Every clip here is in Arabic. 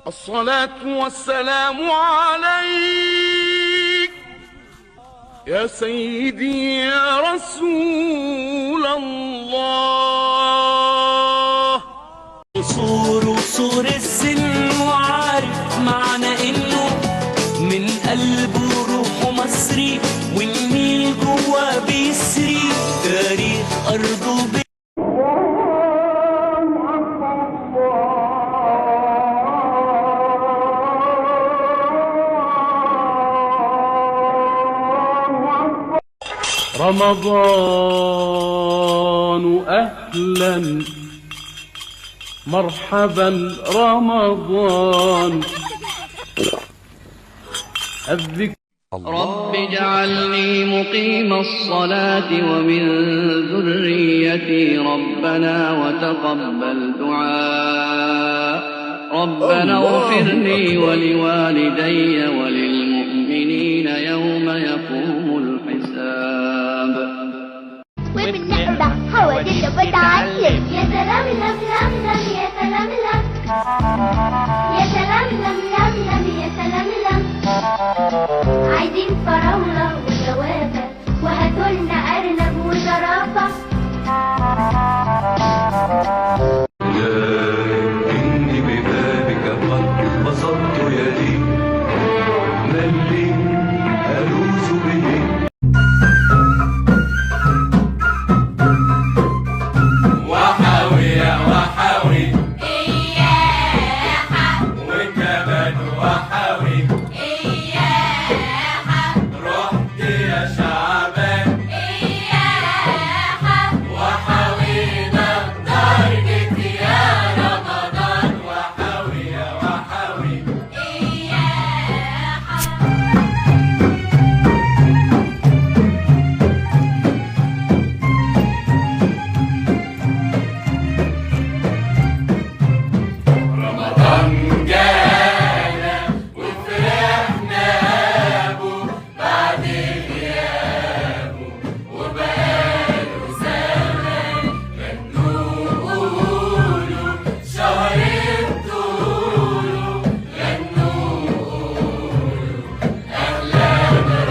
الصلاة والسلام عليك يا سيدي يا رسول الله. صور السن وعارف معنى انه من قلبه روحه مصري، والنيل جواه بيسري تاريخ ارضه رمضان أهلا مرحبا رمضان الذكر. رب اجعلني مقيم الصلاة ومن ذريتي ربنا وتقبل دعاء. ربنا اغفر لي ولوالدي وللمؤمنين يوم يقوم الحساب. وبنقرا حواديت وبتعلم. يا سلام لم لم لم يا سلام لم يا سلام لم لم لم يا سلام لم. عايزين فراولة وجوافة وهاتولنا أرنب وزرافة. إني ببابك قد بسطت يدي من لي ألوذ به. وحاوي يا وحاوي إياها وكمان وحاوي إياها. رحت يا شعبان إياها وحاوينا بدرجة يا رمضان. وحاوي يا وحاوي إياها. رمضان جانا وفرحنا بو بعد غيابه وبقاله زمان. غنوا قولوا شهر الطول غنوا قولوا أهلا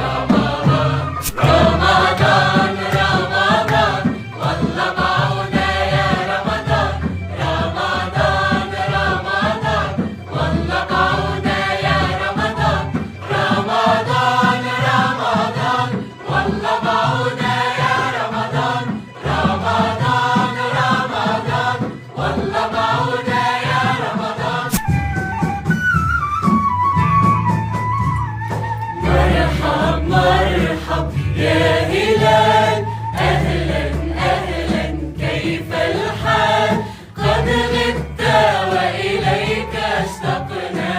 رمضان. رمضان رمضان والله معونا يا رمضان. رمضان رمضان والله معونا يا رمضان. رمضان رمضان والله معونا يا رمضان. رمضان رمضان والله معونا يا رمضان. مرحب مرحب يا هلال أهلا أهلا كيف الحال. قد غبت وإليك اشتقنا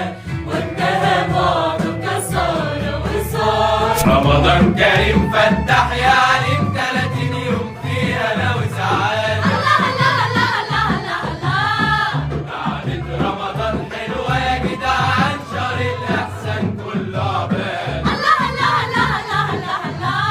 وانتهى بعدك صار وصار. رمضان كريم فتح يا عليم 30 يوم فيها لو سعاد. الله الله الله الله الله الله. قعدة رمضان حلوة يا جدعان شهر الإحسان كله عباد. الله الله الله الله الله الله.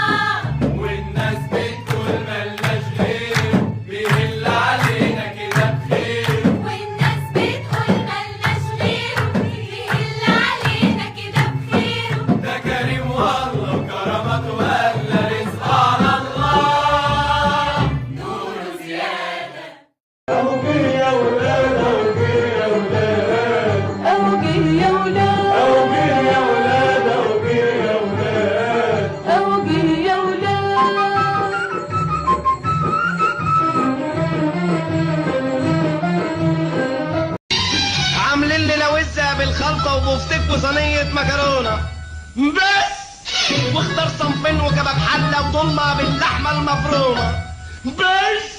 والناس بتقول ملناش غيره بيهل علينا كده بخير. والناس بتقول ملناش غيره بيهل علينا كده بخير. ده كريم والله وكرمته وأهل رزق على الله نور زيادة. أوجه يا ولاد أوجه يا ولاد أوجه يا ولاد أوجه يا ولاد أوجه يا ولاد. أوجه يا ولاد. عاملين لنا وزة بالخلطة وبفتك وصينية مكرونة بس، واختار صنفين وكباب حلة وضمة باللحمة المفرومة بس.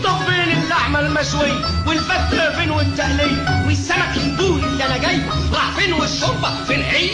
طب فين اللحمة المشوية والفتة فين والتقلية والسمك البوري اللي أنا جاي راح فين والشوربة فين هي؟